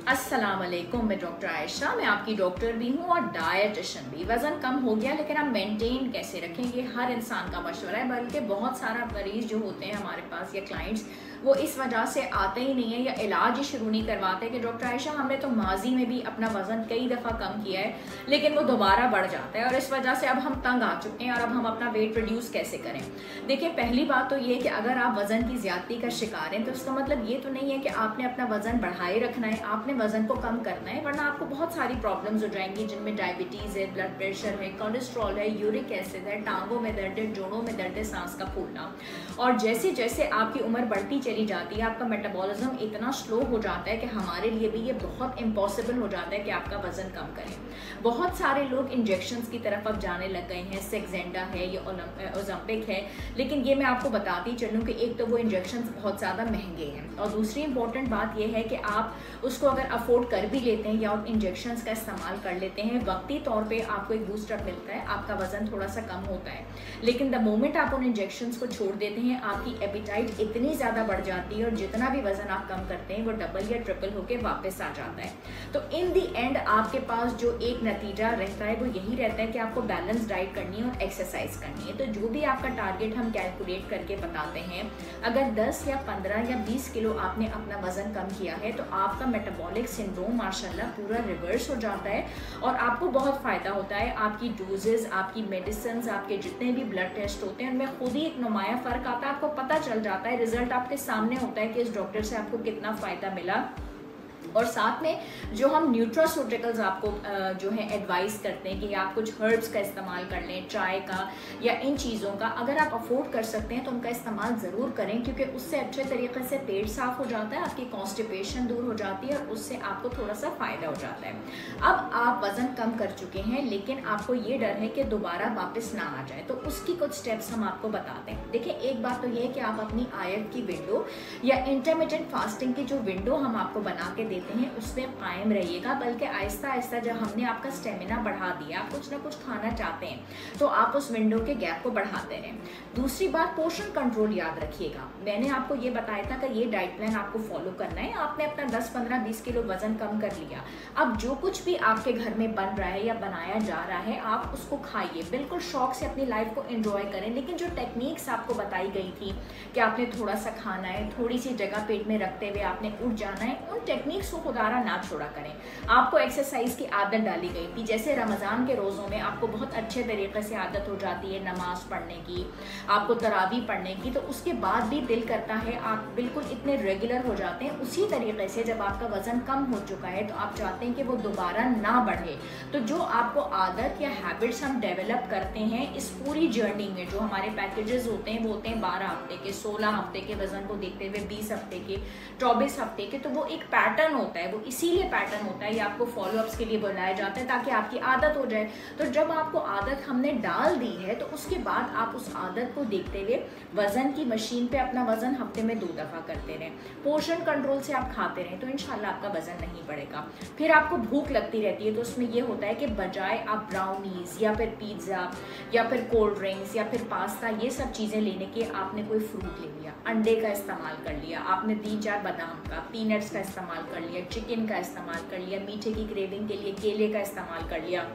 अस्सलाम वालेकुम, मैं डॉक्टर आयशा। मैं आपकी डॉक्टर भी हूँ और डायटिशियन भी। वज़न कम हो गया लेकिन आप मेंटेन कैसे रखें, ये हर इंसान का मशवरा है। बल्कि बहुत सारा मरीज़ जो होते हैं हमारे पास या क्लाइंट्स, वो इस वजह से आते ही नहीं है या इलाज ही शुरू नहीं करवाते कि डॉक्टर आयशा हमने तो माजी में भी अपना वज़न कई दफ़ा कम किया है लेकिन वो दोबारा बढ़ जाता है और इस वजह से अब हम तंग आ चुके हैं और अब हम अपना वेट रिड्यूस कैसे करें। देखिए, पहली बात तो ये है कि अगर आप वज़न की ज़्यादती का शिकार हैं तो इसका मतलब ये तो नहीं है कि आपने अपना वज़न बढ़ाए रखना है, आपने वज़न को कम करना है, वरना आपको बहुत सारी प्रॉब्लम्स हो जाएंगी जिनमें डायबिटीज़ है, ब्लड प्रेशर है, कोलेस्ट्रॉल है, यूरिक एसिड है, टांगों में दर्द है, जोड़ों में दर्द है, सांस का फूलना। और जैसे जैसे आपकी उम्र बढ़ती चली जाती है आपका मेटाबॉलिज्म इतना स्लो हो जाता है कि हमारे लिए भी ये बहुत इम्पॉसिबल हो जाता है कि आपका वज़न कम करें। बहुत सारे लोग इंजेक्शंस की तरफ अब जाने लग गए हैं, सेक्सेंडा है या ओलंपिक है, लेकिन ये मैं आपको बताती चलूँ कि एक तो वो इंजेक्शंस बहुत ज़्यादा महंगे हैं और दूसरी इंपॉर्टेंट बात यह है कि आप उसको अगर अफोर्ड कर भी लेते हैं या उन इंजेक्शंस का इस्तेमाल कर लेते हैं, वक्ती तौर पे आपको एक बूस्टअप मिलता है, आपका वज़न थोड़ा सा कम होता है। लेकिन द मोमेंट आप उन इंजेक्शंस को छोड़ देते हैं आपकी एपिटाइट इतनी ज़्यादा बढ़ जाती है और जितना भी वज़न आप कम करते हैं वो डबल या ट्रिपल होके वापस आ जाता है। तो इन दी एंड आपके पास जो एक नतीजा रहता है वो यही रहता है कि आपको बैलेंस डाइट करनी है और एक्सरसाइज करनी है। तो जो भी आपका टारगेट हम कैलकुलेट करके बताते हैं, अगर 10 या 15 या 20 किलो आपने अपना वज़न कम किया है तो आपका मेटाबॉलिक सिंड्रोम माशाल्लाह पूरा रिवर्स हो जाता है और आपको बहुत फ़ायदा होता है। आपकी डोजेज़, आपकी मेडिसिन, आपके जितने भी ब्लड टेस्ट होते हैं उनमें खुद ही एक नुमाया फ़र्क आता है, आपको पता चल जाता है, रिजल्ट आपके सामने होता है कि इस डॉक्टर से आपको कितना फ़ायदा मिला। और साथ में जो हम न्यूट्रास्यूटिकल्स आपको जो है एडवाइस करते हैं कि आप कुछ हर्ब्स का इस्तेमाल कर लें, चाय का या इन चीज़ों का, अगर आप अफोर्ड कर सकते हैं तो उनका इस्तेमाल ज़रूर करें क्योंकि उससे अच्छे तरीके से पेट साफ़ हो जाता है, आपकी कॉन्स्टिपेशन दूर हो जाती है और उससे आपको थोड़ा सा फ़ायदा हो जाता है। अब आप वज़न कम कर चुके हैं लेकिन आपको ये डर है कि दोबारा वापस ना आ जाए, तो उसकी कुछ स्टेप्स हम आपको बताते हैं। देखिए, एक बात तो ये है कि आप अपनी आयत की विंडो या इंटरमिटेंट फास्टिंग की जो विंडो हम आपको बना के देते हैं उसमें कायम रहिएगा। बल्कि आहिस्ता आहिस्ता जब हमने आपका स्टेमिना बढ़ा दिया, आप कुछ ना कुछ खाना चाहते हैं तो आप उस विंडो के गैप को बढ़ाते रहें। दूसरी बात, पोर्शन कंट्रोल याद रखिएगा। मैंने आपको ये बताया था कि ये डाइट प्लान आपको फॉलो करना है। आपने अपना 10, 15, 20 किलो वजन कम कर लिया, अब जो कुछ भी आपके घर में बन रहा है या बनाया जा रहा है आप उसको खाइए, बिल्कुल शौक से अपनी लाइफ को एंजॉय करें। लेकिन जो टेक्निक्स आपको बताई गई थी कि आपने थोड़ा सा खाना है, थोड़ी सी जगह पेट में रखते हुए आपने उठ जाना है, उन टेक्निक्स को खुदारा ना छोड़ा करें। आपको एक्सरसाइज की आदत डाली गई थी, जैसे रमज़ान के रोज़ों में आपको बहुत अच्छे तरीके से आदत हो जाती है नमाज पढ़ने की, आपको तरावी पढ़ने की, तो उसके बाद भी दिल करता है, आप बिल्कुल इतने रेगुलर हो जाते हैं। उसी तरीके से जब आपका वज़न कम हो चुका है तो आप चाहते हैं कि वो दोबारा ना बढ़े। तो जो आपको आदत या हैबिट्स हम डेवलप करते हैं इस पूरी जर्नी में, जो हमारे पैकेजेस होते हैं वो होते हैं 12 हफ्ते के, 16 हफ्ते के वज़न को देखते हुए 20 हफ्ते के, 24 हफ्ते के, तो वो एक पैटर्न होता है, वो इसीलिए पैटर्न होता है, ये आपको फॉलोअप्स के लिए बुलाया जाता है ताकि आपकी आदत हो जाए। तो जब आपको आदत हमने डाल दी है तो उसके बाद आप उस आदत को देखते हुए वज़न की मशीन पे अपना वज़न हफ्ते में 2 दफ़ा करते रहें, पोर्शन कंट्रोल से आप खाते रहें, तो इंशाल्लाह आपका वज़न नहीं बढ़ेगा। फिर आपको भूख लगती रहती है तो उसमें ये होता है कि बजाय आप ब्राउनीज़ या फिर पिज़्ज़ा या फिर कोल्ड ड्रिंक्स या फिर पास्ता ये सब चीज़ें लेने के, आपने कोई फ्रूट ले लिया, अंडे का इस्तेमाल कर लिया, आपने 3-4 बादाम का, पीनट्स का इस्तेमाल कर लिया, चिकन का इस्तेमाल कर लिया, मीठे की क्रेविंग के लिए केले का इस्तेमाल कर लिया,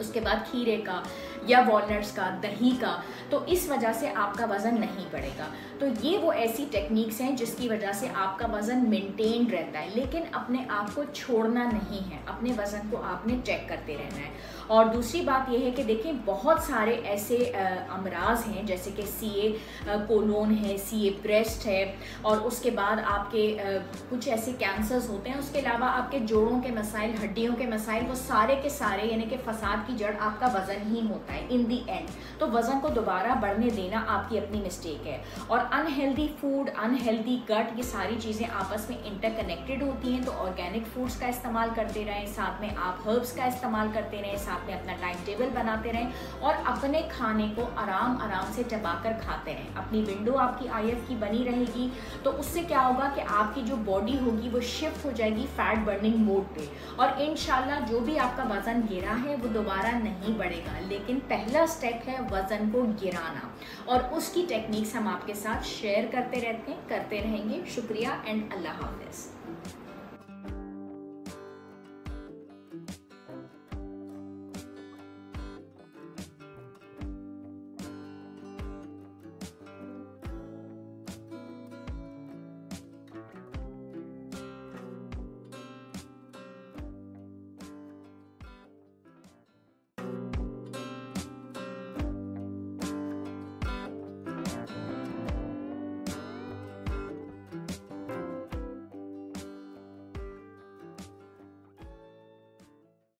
उसके बाद खीरे का या वॉलनट्स का, दही का, तो इस वजह से आपका वज़न नहीं बढ़ेगा। तो ये वो ऐसी टेक्निक्स हैं जिसकी वजह से आपका वज़न मेंटेन रहता है, लेकिन अपने आप को छोड़ना नहीं है, अपने वज़न को आपने चेक करते रहना है। और दूसरी बात यह है कि देखें, बहुत सारे ऐसे अमराज हैं जैसे कि सीए कोलोन है, सीए ब्रेस्ट है, और उसके बाद आपके कुछ ऐसे कैंसर्स होते हैं, उसके अलावा आपके जोड़ों के मसाइल, हड्डियों के मसाइल, वो सारे के सारे यानी कि फसाद की जड़ आपका वज़न ही होता है इन दी एंड। तो वज़न को दोबारा बढ़ने देना आपकी अपनी मिस्टेक है। और अनहेल्दी फूड, अनहेल्दी गट, ये सारी चीज़ें आपस में इंटरकनेक्टेड होती हैं। तो ऑर्गेनिक फूड्स का इस्तेमाल करते रहें, साथ में आप हर्ब्स का इस्तेमाल करते रहें, साथ में अपना टाइम टेबल बनाते रहें और अपने खाने को आराम आराम से चबाकर खाते रहें। अपनी विंडो आपकी आईएफ की बनी रहेगी तो उससे क्या होगा कि आपकी जो बॉडी होगी वो शिफ्ट हो जाएगी फैट बर्निंग मोड पे, और इंशाल्लाह जो भी आपका वज़न गिरा है वो दोबारा नहीं बढ़ेगा। लेकिन पहला स्टेप है वज़न को गिराना, और उसकी टेक्निक्स हम आपके साथ शेयर करते रहते हैं, करते रहेंगे। शुक्रिया एंड अल्लाह हाफ़िज़।